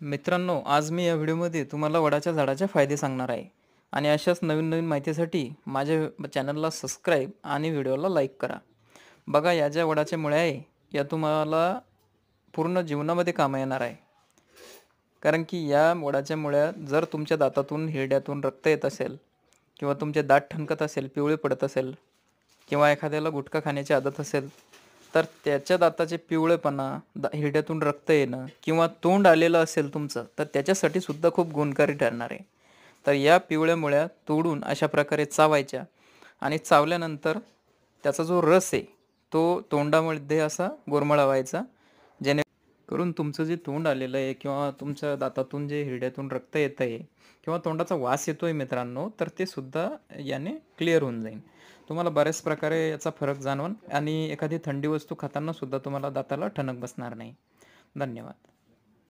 मित्रांनो, आज मी या व्हिडिओमध्ये तुम्हाला वडाच्या झाडाचे फायदे सांगणार आहे आणि अशाच नवीन नवीन माहितीसाठी माझ्या चॅनलला सबस्क्राईब आणि व्हिडिओला लाईक करा. बघा, या ज्या वडाच्या मुळ्या आहे या तुम्हाला पूर्ण जीवनामध्ये कामा येणार आहे. कारण की या वडाच्या मुळ्या जर तुमच्या दातातून हिरड्यातून रक्त येत असेल किंवा तुमचे दात ठणकत असेल, पिवळे पडत असेल किंवा एखाद्याला गुटखा खाण्याची आदत असेल, तर त्याच्या दाताचे पिवळेपणा, हिरड्यातून रक्त येणं किंवा तोंड आलेलं असेल तुमचं, तर त्याच्यासाठी सुद्धा खूप गुणकारी ठरणार आहे. तर या पिवळ्या मुळ्या तोडून अशा प्रकारे चावायच्या आणि चावल्यानंतर त्याचा जो रस आहे तो तोंडामध्ये असा गुरमळवायचा, जेणेकरून तुमचं जे तोंड आलेलं आहे किंवा तुमच्या दातातून जे हिरड्यातून रक्त येत आहे किंवा तोंडाचा वास येतोय मित्रांनो, तर ते सुद्धा याने क्लिअर होऊन जाईल. तुम्हाला बऱ्याच प्रकारे याचा फरक जाणवून आणि एखादी थंडी वस्तू खाताना सुद्धा तुम्हाला दाताला ठणक बसणार नाही. धन्यवाद.